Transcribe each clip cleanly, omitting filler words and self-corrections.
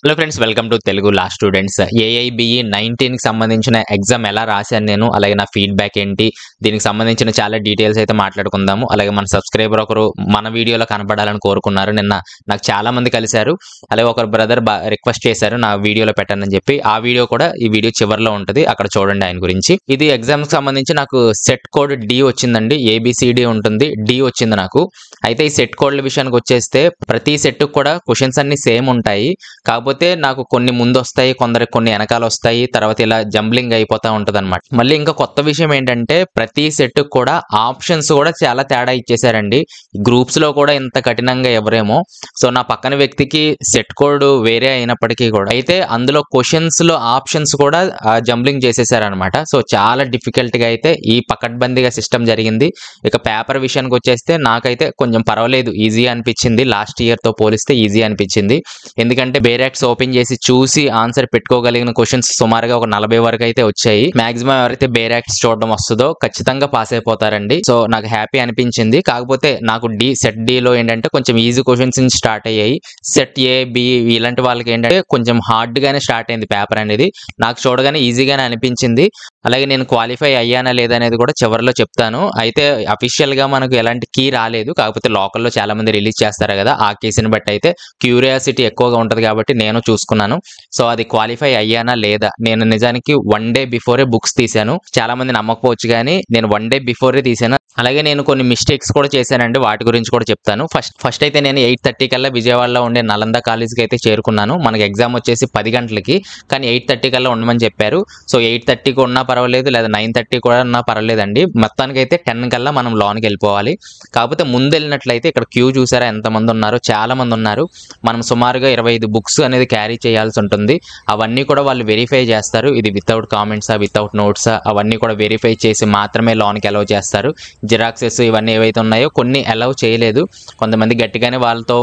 Hello friends, welcome to Telugu law students. AIBE 19 కి సంబంధించిన exam ఎలా రాశాను నేను, అలాగే నా ఫీడ్‌బ్యాక్ ఏంటి, దీనికి సంబంధించిన చాలా డీటెయిల్స్ అయితే మాట్లాడుకుందాము. అలాగే మన సబ్స్క్రైబర్ ఒకరు మన వీడియోలో కనపడాలని కోరుకున్నారు. నిన్న నాకు చాలా మంది కలిసారు. అలాగే ఒకరు బ్రదర్ రిక్వెస్ట్ చేశారు నా వీడియోలో పెట్టండి చెప్పి. ఆ వీడియో కూడా ఈ వీడియో చివరిలో ఉంటుంది, అక్కడ చూడండి ఆయన గురించి. ఇది ఎగ్జామ్ కి సంబంధించి నాకు సెట్ కోడ్ డి వచ్చిందండి. ఏబిసిడి ఉంటుంది, డి వచ్చింది నాకు. అయితే ఈ సెట్ కోడ్ల విషయానికి వచ్చేస్తే ప్రతి సెట్ కూడా క్వశ్చన్స్ అన్ని సేమ్ ఉంటాయి. కాకపోతే నాకు కొన్ని ముందు వస్తాయి, కొందరికి కొన్ని వెనకాల వస్తాయి, తర్వాత ఇలా జంబ్లింగ్ అయిపోతా ఉంటదన్నమాట. మళ్ళీ ఇంకా కొత్త విషయం ఏంటంటే ప్రతి సెట్ కూడా ఆప్షన్స్ కూడా చాలా తేడా ఇచ్చేసారండి. గ్రూప్స్ లో కూడా ఇంత కఠినంగా ఎవరేమో. సో నా పక్కన వ్యక్తికి సెట్ కోడ్ వేరే అయినప్పటికీ కూడా అయితే అందులో క్వశ్చన్స్ లో ఆప్షన్స్ కూడా జంబ్లింగ్ చేసేసారనమాట. సో చాలా డిఫికల్ట్ గా అయితే ఈ పకడ్బందీగా సిస్టమ్ జరిగింది. ఇక పేపర్ విషయానికి వచ్చేస్తే నాకైతే కొంచెం పర్వాలేదు, ఈజీ అనిపించింది. లాస్ట్ ఇయర్ తో పోలిస్తే ఈజీ అనిపించింది. ఎందుకంటే బేరాక్స్ ఓపెన్ చేసి చూసి ఆన్సర్ పెట్టుకోగలిగిన క్వశ్చన్స్ సుమారుగా ఒక 40 వరకు అయితే వచ్చాయి. మాక్సిమం ఎవరైతే బేరాక్స్ చూడడం వస్తుందో ఖచ్చితంగా పాస్ అయిపోతారండి. సో నాకు హ్యాపీ అనిపించింది. కాకపోతే నాకు సెట్ డి లో ఏంటంటే కొంచెం ఈజీ క్వశ్చన్స్ నుంచి స్టార్ట్ అయ్యాయి. సెట్ ఏ బి ఇలాంటి వాళ్ళకి ఏంటంటే కొంచెం హార్డ్ గానే స్టార్ట్ అయింది పేపర్ అనేది. నాకు చూడగానే ఈజీగానే అనిపించింది. అలాగే నేను క్వాలిఫై అయ్యానా లేదా అనేది కూడా చివరిలో చెప్తాను. అయితే అఫీషియల్ గా మనకు ఎలాంటి కీ రాలేదు, కాకపోతే లోకల్లో చాలా మంది రిలీజ్ చేస్తారు కదా, ఆ కేసుని బట్టి అయితే క్యూరియాసిటీ ఎక్కువగా ఉంటది కాబట్టి నేను చూసుకున్నాను. సో అది క్వాలిఫై అయ్యానా లేదా, నేను నిజానికి 1 డే బిఫోరే బుక్స్ తీశాను. చాలా మంది నమ్మకపోవచ్చు కానీ నేను 1 డే బిఫోరే తీశాను. అలాగే నేను కొన్ని మిస్టేక్స్ కూడా చేశానండి, వాటి గురించి కూడా చెప్తాను. ఫస్ట్ అయితే నేను 8:30 కల్లా విజయవాడలో ఉండే నలంద కాలేజ్కి అయితే చేరుకున్నాను. మనకి ఎగ్జామ్ వచ్చేసి 10 గంటలకి, కానీ 8:30 కల్లా ఉండమని చెప్పారు. సో 8:30కి ఉన్నా పర్వాలేదు, లేదా 9:30 కూడా ఉన్నా పర్వాలేదండి. మొత్తానికి అయితే 10 కల్లా మనం లోనికి వెళ్ళిపోవాలి. కాకపోతే ముందు వెళ్ళినట్లయితే ఇక్కడ క్యూ చూసారా ఎంతమంది ఉన్నారు, చాలా మంది ఉన్నారు. మనం సుమారుగా 25 బుక్స్ అనేది క్యారీ చేయాల్సి ఉంటుంది. అవన్నీ కూడా వాళ్ళు వెరిఫై చేస్తారు. ఇది వితౌట్ కామెంట్సా, వితౌట్ నోట్సా, అవన్నీ కూడా వెరిఫై చేసి మాత్రమే లోనికి అలౌ చేస్తారు. జిరాక్సెస్ ఇవన్నీ ఏవైతే ఉన్నాయో కొన్ని అలౌ చేయలేదు. కొంతమంది గట్టిగానే వాళ్ళతో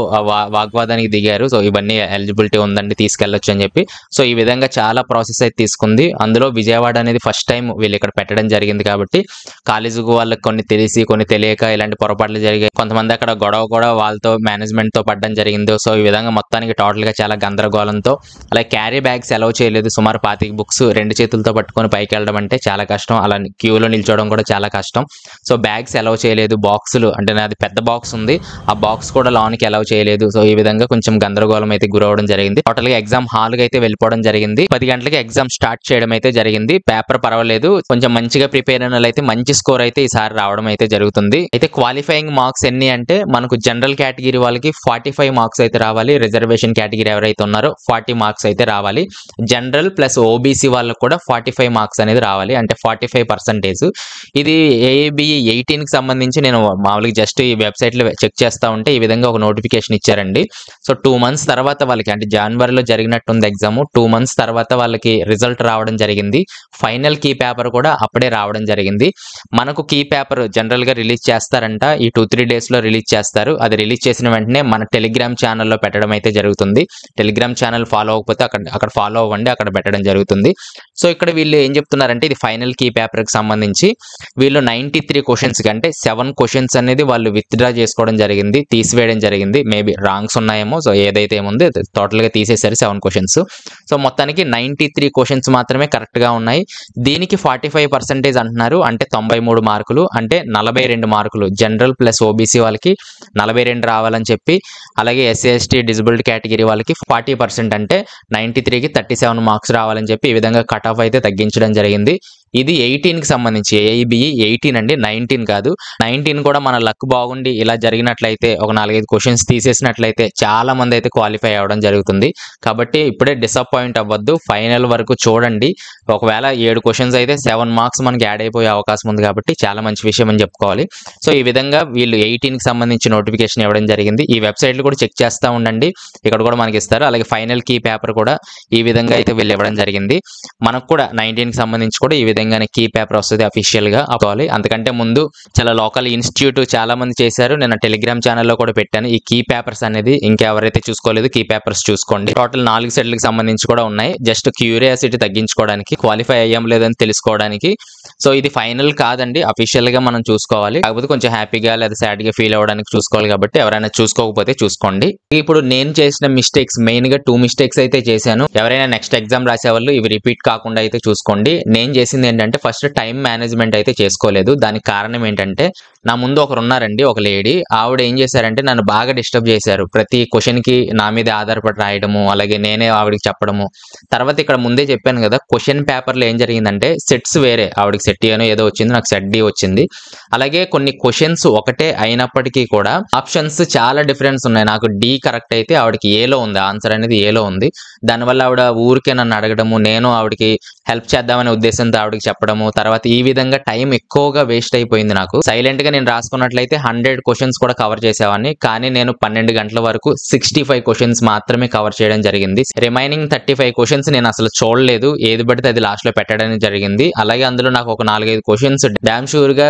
వాగ్వాదానికి దిగారు. సో ఇవన్నీ ఎలిజిబిలిటీ ఉందండి, తీసుకెళ్లొచ్చు అని చెప్పి. సో ఈ విధంగా చాలా ప్రాసెస్ అయితే తీసుకుంది. అందులో విజయవాడ అనేది ఫస్ట్ టైం వీళ్ళు ఇక్కడ పెట్టడం జరిగింది కాబట్టి కాలేజీకి వాళ్ళకి కొన్ని తెలిసి కొన్ని తెలియక ఇలాంటి పొరపాట్లు జరిగాయి. కొంతమంది అక్కడ గొడవ కూడా వాళ్ళతో మేనేజ్మెంట్ తో పడడం జరిగింది. సో ఈ విధంగా మొత్తానికి టోటల్ గా చాలా గందరగోళంతో. అలాగే క్యారీ బ్యాగ్స్ అలౌ చేయలేదు. సుమారు 25 బుక్స్ 2 చేతులతో పట్టుకొని పైకి వెళ్ళడం అంటే చాలా కష్టం. అలా క్యూలో నిల్చోవడం కూడా చాలా కష్టం. సో బ్యాగ్స్ అలౌ చేయలేదు. బాక్సులు అంటే నాది పెద్ద బాక్స్ ఉంది, ఆ బాక్స్ కూడా లోనికి అలౌ చేయలేదు. సో ఈ విధంగా కొంచెం గందరగోళం అయితే గురవడం జరిగింది. టోటల్ గా ఎగ్జామ్ హాల్ కి అయితే వెళ్ళిపోవడం జరిగింది. 10 గంటలకి ఎగ్జామ్ స్టార్ట్ చేయడం అయితే జరిగింది. పేపర్ పర్వాలేదు, కొంచెం మంచిగా ప్రిపేర్ అయిన అయితే మంచి స్కోర్ అయితే ఈసారి రావడం అయితే జరుగుతుంది. అయితే క్వాలిఫైయింగ్ మార్క్స్ ఎన్ని అంటే మనకు జనరల్ కేటగిరీ వాళ్ళకి 45 మార్క్స్ అయితే రావాలి. రిజర్వేషన్ కేటగిరీ ఎవరైతే ఉన్నారో 40 మార్క్స్ అయితే రావాలి. జనరల్ ప్లస్ ఓబీసీ వాళ్ళకి కూడా 45 మార్క్స్ అనేది రావాలి, అంటే 45%. ఇది ఏఐబిఈ 18 కి సంబంధించి నేను మామూలుగా జస్ట్ ఈ వెబ్సైట్ లో చెక్ చేస్తా ఉంటే ఈ విధంగా ఒక నోటిఫికేషన్ ఇచ్చారండి. సో 2 months తర్వాత వాళ్ళకి, అంటే జనవరిలో జరిగినట్టుంది ఎగ్జామ్, 2 months తర్వాత వాళ్ళకి రిజల్ట్ రావడం జరిగింది. ఫైనల్ కీ పేపర్ కూడా అప్పుడే రావడం జరిగింది. మనకు కీ పేపర్ జనరల్ గా రిలీజ్ చేస్తారంట, ఈ 2-3 days లో రిలీజ్ చేస్తారు. అది రిలీజ్ చేసిన వెంటనే మన టెలిగ్రామ్ ఛానల్లో పెట్టడం అయితే జరుగుతుంది. టెలిగ్రామ్ ఛానల్ ఫాలో అవ్వకపోతే అక్కడ ఫాలో అవ్వండి, అక్కడ పెట్టడం జరుగుతుంది. సో ఇక్కడ వీళ్ళు ఏం చెప్తున్నారంటే ఇది ఫైనల్ కీ పేపర్ కి సంబంధించి వీళ్ళు 93 క్వశ్చన్స్ కంటే 7 క్వశ్చన్స్ అనేది వాళ్ళు విత్డ్రా చేసుకోవడం జరిగింది, తీసివేయడం జరిగింది. మేబీ రాంగ్స్ ఉన్నాయేమో. సో ఏదైతే ఏముంది టోటల్ గా తీసేశారు 7 క్వశ్చన్స్. సో మొత్తానికి 93 క్వశ్చన్స్ మాత్రమే కరెక్ట్ గా ఉన్నాయి. దీనికి 45% అంటున్నారు, అంటే 93 మార్కులు, అంటే 42 మార్కులు జనరల్ ప్లస్ ఓబీసీ వాళ్ళకి 42 రావాలని చెప్పి. అలాగే ఎస్సీ ఎస్టీ డిజబుల్డ్ కేటగిరీ వాళ్ళకి 40%, అంటే 93కి 37 మార్క్స్ రావాలని చెప్పి ఈ విధంగా కట్ ఆఫ్ అయితే తగ్గించడం జరిగింది. ఇది 18 కి సంబంధించి ఏఐబిఈ 18 అండి, 19 కాదు. 19 కూడా మన లక్ బాగుండి ఇలా జరిగినట్లయితే ఒక 4-5 క్వశ్చన్స్ తీసేసినట్లయితే చాలా మంది అయితే క్వాలిఫై అవ్వడం జరుగుతుంది. కాబట్టి ఇప్పుడే డిసప్పాయింట్ అవ్వద్దు, ఫైనల్ వరకు చూడండి. ఒకవేళ 7 క్వశ్చన్స్ అయితే 7 మార్క్స్ మనకి యాడ్ అయిపోయే అవకాశం ఉంది కాబట్టి చాలా మంచి విషయం అని చెప్పుకోవాలి. సో ఈ విధంగా వీళ్ళు 18 కి సంబంధించి నోటిఫికేషన్ ఇవ్వడం జరిగింది. ఈ వెబ్సైట్లు కూడా చెక్ చేస్తూ ఉండండి, ఇక్కడ కూడా మనకి ఇస్తారు. అలాగే ఫైనల్ కీ పేపర్ కూడా ఈ విధంగా అయితే వీళ్ళు ఇవ్వడం జరిగింది. మనకు కూడా 19 కి సంబంధించి కూడా ఈ విధంగా విధంగానే కీ పేపర్ వస్తుంది అఫీషియల్ గా అవ్వాలి. అంతకంటే ముందు చాలా లోకల్ ఇన్స్టిట్యూట్ చాలా మంది చేశారు. నేను టెలిగ్రామ్ ఛానల్లో కూడా పెట్టాను. ఈ కీ పేపర్స్ అనేది ఇంకెవరైతే చూసుకోలేదు కీ పేపర్స్ చూసుకోండి. టోటల్ 4 సెట్లకు సంబంధించి కూడా ఉన్నాయి. జస్ట్ క్యూరియాసిటీ తగ్గించుకోవడానికి, క్వాలిఫై అయ్యాం లేదని తెలుసుకోవడానికి. సో ఇది ఫైనల్ కాదండి, అఫీషియల్ గా మనం చూసుకోవాలి. కాకపోతే కొంచెం హ్యాపీగా లేదా సాడ్ గా ఫీల్ అవ్వడానికి చూసుకోవాలి కాబట్టి ఎవరైనా చూసుకోకపోతే చూసుకోండి. ఇప్పుడు నేను చేసిన మిస్టేక్స్ మెయిన్ గా 2 మిస్టేక్స్ అయితే చేశాను. ఎవరైనా నెక్స్ట్ ఎగ్జామ్ రాసే వాళ్ళు ఇవి రిపీట్ కాకుండా అయితే చూసుకోండి. నేను చేసింది ఏంటంటే ఫస్ట్ టైం మేనేజ్మెంట్ అయితే చేసుకోలేదు. దానికి కారణం ఏంటంటే నా ముందు ఒకరు ఉన్నారండి, ఒక లేడీ. ఆవిడ ఏం చేశారంటే నన్ను బాగా డిస్టర్బ్ చేశారు. ప్రతి క్వశ్చన్ కి నా మీద ఆధారపడి రాయడము, అలాగే నేనే ఆవిడకి చెప్పడము. తర్వాత ఇక్కడ ముందే చెప్పాను కదా, క్వశ్చన్ పేపర్లో ఏం జరిగిందంటే సెట్స్ వేరే, ఆవిడకి సెట్ ఏనో ఏదో వచ్చింది, నాకు సెట్ డి వచ్చింది. అలాగే కొన్ని క్వశ్చన్స్ ఒకటే అయినప్పటికీ కూడా ఆప్షన్స్ చాలా డిఫరెన్స్ ఉన్నాయి. నాకు డి కరెక్ట్ అయితే ఆవిడకి ఏలో ఉంది, ఆన్సర్ అనేది ఏలో ఉంది. దానివల్ల ఆవిడ ఊరికే నన్ను అడగడము, నేను ఆవిడకి హెల్ప్ చేద్దామనే ఉద్దేశంతో ఆవిడకి చెప్పడము. తర్వాత ఈ విధంగా టైం ఎక్కువగా వేస్ట్ అయిపోయింది నాకు. సైలెంట్ గా నేను రాసుకున్నట్లయితే 100 క్వశ్చన్స్ కూడా కవర్ చేసేవాడిని. కానీ నేను 12 గంటల వరకు 65 క్వశ్చన్స్ మాత్రమే కవర్ చేయడం జరిగింది. రిమైనింగ్ 35 క్వశ్చన్స్ నేను అసలు చూడలేదు, ఏది పడితే అది లాస్ట్ లో పెట్టడం జరిగింది. అలాగే అందులో నాకు ఒక 4-5 క్వశ్చన్స్ డామ్ షూర్ గా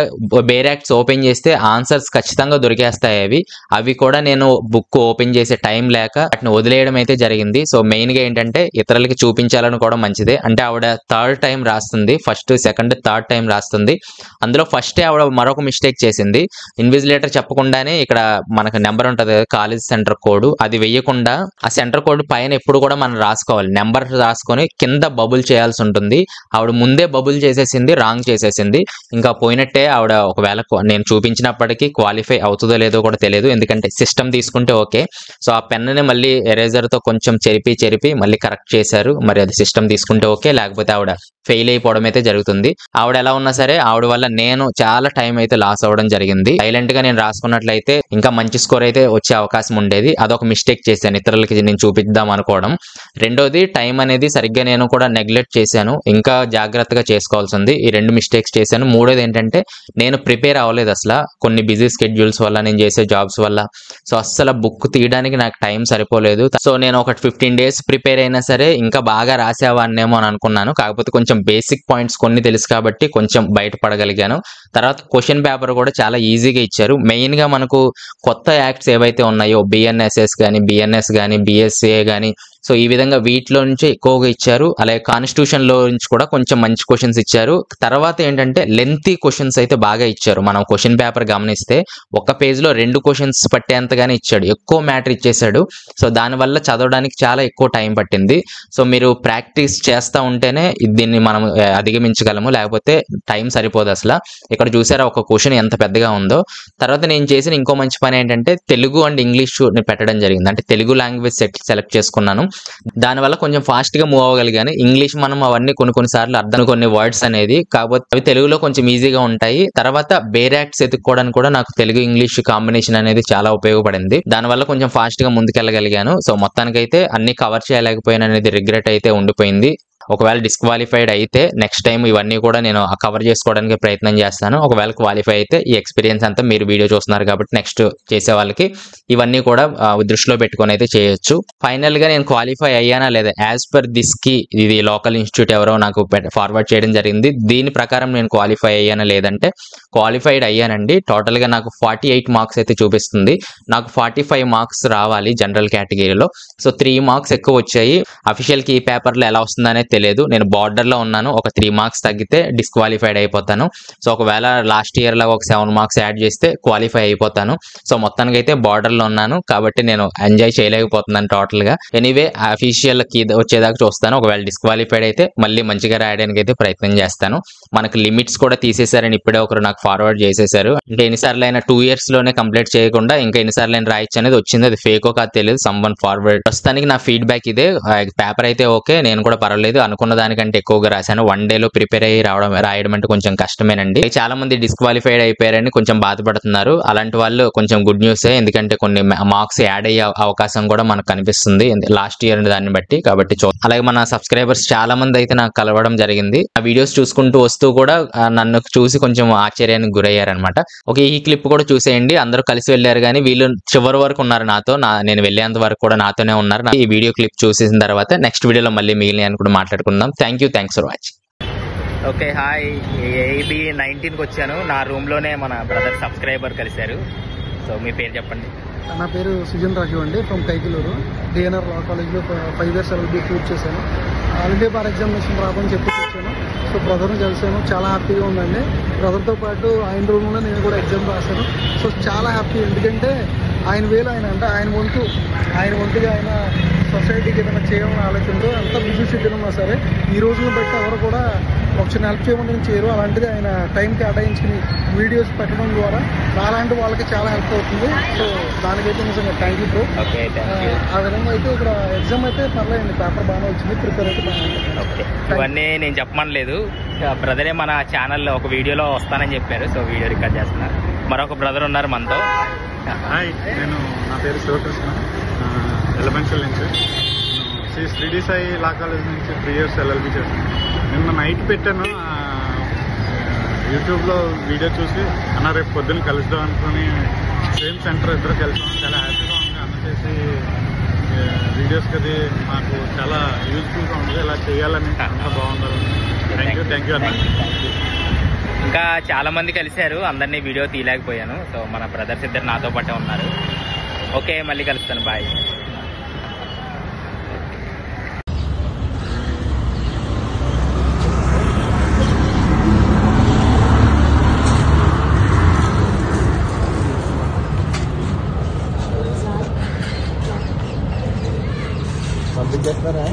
బేరాక్ట్స్ ఓపెన్ చేస్తే ఆన్సర్స్ ఖచ్చితంగా దొరికేస్తాయి. అవి కూడా నేను బుక్ ఓపెన్ చేసే టైం లేక వాటిని వదిలేయడం అయితే జరిగింది. సో మెయిన్ గా ఏంటంటే ఇతరులకి చూపించాలని కూడా మంచిదే. అంటే ఆవిడ 3rd టైం రాస్తుంది, ఫస్ట్ సెకండ్ 3rd టైం రాస్తుంది. అందులో ఫస్ట్ ఆవిడ మరొక మిస్టేక్ చేసింది. ఇన్విజిలేటర్ చెప్పకుండానే ఇక్కడ మనకు నెంబర్ ఉంటుంది కదా, కాలేజ్ సెంటర్ కోడ్, అది వేయకుండా ఆ సెంటర్ కోడ్ పైన ఎప్పుడు కూడా మనం రాసుకోవాలి. నెంబర్ రాసుకొని కింద బబుల్ చేయాల్సి ఉంటుంది. ఆవిడ ముందే బబుల్ చేసేసింది, రాంగ్ చేసేసింది. ఇంకా పోయినట్టే ఆవిడ. ఒకవేళ నేను చూపించినప్పటికీ క్వాలిఫై అవుతుందో లేదో కూడా తెలియదు, ఎందుకంటే సిస్టమ్ తీసుకుంటే ఓకే. సో ఆ పెన్నుని మళ్ళీ ఎరేజర్ తో కొంచెం చెరిపి మళ్ళీ కరెక్ట్ చేశారు. మరి అది సిస్టమ్ తీసుకుంటే ఓకే, లేకపోతే ఆవిడ ఫెయిల్ అయిపోవడం అయితే జరుగుతుంది. ఆవిడ ఎలా ఉన్నా సరే ఆవిడ వల్ల నేను చాలా టైం అయితే లాస్ అవ్వడం జరిగింది. సైలెంట్ గా నేను రాసుకున్నట్లయితే ఇంకా మంచి స్కోర్ అయితే వచ్చే అవకాశం ఉండేది. అదొక మిస్టేక్ చేశాను, ఇతరులకి నేను చూపిద్దాం అనుకోవడం. రెండోది టైం అనేది సరిగ్గా నేను కూడా నెగ్లెక్ట్ చేశాను, ఇంకా జాగ్రత్తగా చేసుకోవాల్సి ఉంది. ఈ 2 మిస్టేక్స్ చేశాను. మూడోది ఏంటంటే నేను ప్రిపేర్ అవ్వలేదు అసలు, కొన్ని బిజీ స్కెడ్యూల్స్ వల్ల, నేను చేసే జాబ్స్ వల్ల. సో అస్సలు బుక్ తీయడానికి నాకు టైం సరిపోలేదు. సో నేను ఒక 15 డేస్ ప్రిపేర్ అయినా సరే ఇంకా బాగా రాసేవాన్నేమో అని అనుకున్నాను. కాకపోతే కొంచెం బేసిక్ పాయింట్స్ కొన్ని తెలుసు కాబట్టి కొంచెం బయటపడగలిగాను. తర్వాత క్వశ్చన్ పేపర్ కూడా చాలా ఈజీగా ఇచ్చారు. మెయిన్ గా మనకు కొత్త యాక్ట్స్ ఏవైతే ఉన్నాయో, బిఎన్ఎస్ఎస్ కానీ, బిఎన్ఎస్ కానీ, బిఎస్ఏ కానీ, సో ఈ విధంగా వీటిలో నుంచి ఎక్కువగా ఇచ్చారు. అలాగే కాన్స్టిట్యూషన్ లో నుంచి కూడా కొంచెం మంచి క్వశ్చన్స్ ఇచ్చారు. తర్వాత ఏంటంటే లెంతీ క్వశ్చన్స్ అయితే బాగా ఇచ్చారు. మనం క్వశ్చన్ పేపర్ గమనిస్తే ఒక పేజ్ లో 2 క్వశ్చన్స్ పట్టేంతగానే ఇచ్చాడు, ఎక్కువ మ్యాటర్ ఇచ్చేసాడు. సో దానివల్ల చదవడానికి చాలా ఎక్కువ టైం పట్టింది. సో మీరు ప్రాక్టీస్ చేస్తూ ఉంటేనే దీన్ని మనం అధిగమించగలము, లేకపోతే టైం సరిపోదు అసలు. ఇక్కడ చూసారా ఒక క్వశ్చన్ ఎంత పెద్దగా ఉందో. తర్వాత నేను చేసిన ఇంకో మంచి పని ఏంటంటే తెలుగు అండ్ ఇంగ్లీష్ పెట్టడం జరిగింది. అంటే తెలుగు లాంగ్వేజ్ సెలెక్ట్ చేసుకున్నాను. దానివల్ల కొంచెం ఫాస్ట్ గా మూవ్ అవ్వగలిగాను. ఇంగ్లీష్ మనం అవన్నీ కొన్నిసార్లు అర్థం కొన్ని వర్డ్స్ అనేది, కాకపోతే అవి తెలుగులో కొంచెం ఈజీగా ఉంటాయి. తర్వాత బేరాక్ట్స్ ఎత్తుక్కోవడానికి కూడా నాకు తెలుగు ఇంగ్లీష్ కాంబినేషన్ అనేది చాలా ఉపయోగపడింది. దానివల్ల కొంచెం ఫాస్ట్ గా ముందుకెళ్ళగలిగాను. సో మొత్తానికైతే అన్ని కవర్ చేయలేకపోయాను అనేది రిగ్రెట్ అయితే ఉండిపోయింది. ఒకవేళ డిస్క్వాలిఫైడ్ అయితే నెక్స్ట్ టైం ఇవన్నీ కూడా నేను కవర్ చేసుకోవడానికి ప్రయత్నం చేస్తాను. ఒకవేళ క్వాలిఫై అయితే ఈ ఎక్స్పీరియన్స్ అంతా మీరు వీడియో చూస్తున్నారు కాబట్టి నెక్స్ట్ చేసే వాళ్ళకి ఇవన్నీ కూడా దృష్టిలో పెట్టుకొని అయితే చేయొచ్చు. ఫైనల్ గా నేను క్వాలిఫై అయ్యానా లేదా, యాజ్ పర్ దిస్ కి ఇది లోకల్ ఇన్స్టిట్యూట్ ఎవరో నాకు ఫార్వర్డ్ చేయడం జరిగింది. దీని ప్రకారం నేను క్వాలిఫై అయ్యానా లేదంటే క్వాలిఫైడ్ అయ్యానండి. టోటల్ గా నాకు 48 మార్క్స్ అయితే చూపిస్తుంది. నాకు 45 మార్క్స్ రావాలి జనరల్ కేటగిరీలో. సో 3 మార్క్స్ ఎక్కువ వచ్చాయి. అఫీషియల్ కీ పేపర్ లో ఎలా వస్తుందనే తెలియదు. నేను బార్డర్ లో ఉన్నాను, ఒక 3 మార్క్స్ తగ్గితే డిస్క్వాలిఫైడ్ అయిపోతాను. సో ఒకవేళ లాస్ట్ ఇయర్ లాగా ఒక 7 మార్క్స్ యాడ్ చేస్తే క్వాలిఫై అయిపోతాను. సో మొత్తానికి అయితే బార్డర్ లో ఉన్నాను కాబట్టి నేను ఎంజాయ్ చేయలేకపోతున్నాను టోటల్ గా. ఎనీవే అఫీషియల్ కీ వచ్చేదాకా చూస్తాను. ఒకవేళ డిస్క్వాలిఫైడ్ అయితే మళ్ళీ మంచిగా రాయడానికి అయితే ప్రయత్నం చేస్తాను. మనకు లిమిట్స్ కూడా తీసేశారని ఇప్పుడే ఒకరు నాకు ఫార్వర్డ్ చేసేసారు. అంటే ఎన్నిసార్లు అయినా 2 years లోనే కంప్లీట్ చేయకుండా ఇంకా ఎన్నిసార్లు అయినా రాయొచ్చు అనేది వచ్చింది. అది ఫేకో కాదు తెలియదు, సమ్వన్ ఫార్వర్డ్. ప్రస్తుతానికి నా ఫీడ్బ్యాక్ ఇదే. పేపర్ అయితే ఓకే, నేను కూడా పర్వాలేదు, అనుకున్న దానికంటే ఎక్కువగా రాశాను. 1 day లో ప్రిపేర్ అయ్యి రాయడం అంటే కొంచెం కష్టమేనండి. చాలా మంది డిస్క్వాలిఫైడ్ అయిపోయారని కొంచెం బాధపడుతున్నారు. అలాంటి వాళ్ళు కొంచెం గుడ్ న్యూసే, ఎందుకంటే కొన్ని మార్క్స్ యాడ్ అయ్యే అవకాశం కూడా మనకు కనిపిస్తుంది లాస్ట్ ఇయర్ దాన్ని బట్టి. కాబట్టి అలాగే మన సబ్స్క్రైబర్స్ చాలా మంది అయితే నాకు కలవడం జరిగింది. ఆ వీడియోస్ చూసుకుంటూ వస్తూ కూడా నన్ను చూసి కొంచెం ఆశ్చర్యానికి గురయ్యారనమాట. ఓకే, ఈ క్లిప్ కూడా చూసేయండి. అందరూ కలిసి వెళ్ళారు కానీ వీళ్ళు చివరి వరకు ఉన్నారు నాతో. నేను వెళ్ళేంత వరకు కూడా నాతోనే ఉన్నారు. ఈ వీడియో క్లిప్ చూసేసిన తర్వాత నెక్స్ట్ వీడియోలో మళ్ళీ మిగిలిన కూడా మాట్లాడుకుందాం. Thank you, thanks for watching. Okay hi, AIB 19కి వచ్చాను. నా రూమ్లోనే మన బ్రదర్ సబ్స్క్రైబర్ కలిశారు. సో మీ పేరు చెప్పండి. నా పేరు సుజన్ రాజు అండి, ఫ్రమ్ కైకిలూరు. డిఎన్ఆర్ లా కాలేజ్లో 5 years LLB పూర్తి చేశాను. ఆల్ ఇండియా బార్ ఎగ్జామినేషన్ రాబని చెప్పి వచ్చాను. సో బ్రదర్ని కలిసాను, చాలా హ్యాపీగా ఉందండి. బ్రదర్తో పాటు ఆయన రూమ్లో నేను కూడా ఎగ్జామ్ రాశాను. సో చాలా హ్యాపీ, ఎందుకంటే ఆయన వేలు ఆయన అంటే ఆయన వంతుగా ఆయన సొసైటీకి ఏదైనా చేయాలని ఆలోచనతో అంత బిజీ షెడ్యూల్ ఉన్నా సరే ఈ రోజును బట్టి ఎవరు కూడా ఒక చిన్న హెల్ప్ చేయమని చేయరు. అలాంటిది ఆయన టైం కేటాయించుకుని వీడియోస్ పెట్టడం ద్వారా అలాంటి వాళ్ళకి చాలా హెల్ప్ అవుతుంది. సో దానికైతే నిజంగా థ్యాంక్ యూ బ్రో. ఆ విధంగా అయితే ఇక్కడ ఎగ్జామ్ అయితే పర్లేదండి, పేపర్ బాగానే వచ్చింది, ప్రిపేర్ అయితే బాగానే ఉంటుంది. ఇవన్నీ నేను చెప్పమనలేదు, బ్రదరే మన ఛానల్లో ఒక వీడియోలో వస్తానని చెప్పారు. సో వీడియో రికార్డ్ చేస్తున్నారు. మరొక బ్రదర్ ఉన్నారు మనతో. హాయ్, నా పేరు శివకృష్ణ, ఎలిమెంటల్ నుంచి. శ్రీ సాయి లా కాలేజ్ నుంచి 3 years LLB చేశాను. నిన్న నైట్ పెట్టాను, యూట్యూబ్లో వీడియో చూసి అన్న రేపు పొద్దున్న కలుద్దాం అనుకుని సేమ్ సెంటర్ ఇద్దరు కలిసాం. చాలా హ్యాపీగా ఉంది. అన్న చేసి వీడియోస్కి అది మాకు చాలా యూజ్ఫుల్గా ఉంది. ఇలా చేయాలని అంత బాగుండాలి. థ్యాంక్ యూ అన్న. ఇంకా చాలా మంది కలిశారు, అందరినీ వీడియో తీయలేకపోయాను. సో మన బ్రదర్స్ ఇద్దరు నాతో పాటే ఉన్నారు. ఓకే, మళ్ళీ కలుస్తాను, బాయ్. చేస్తారా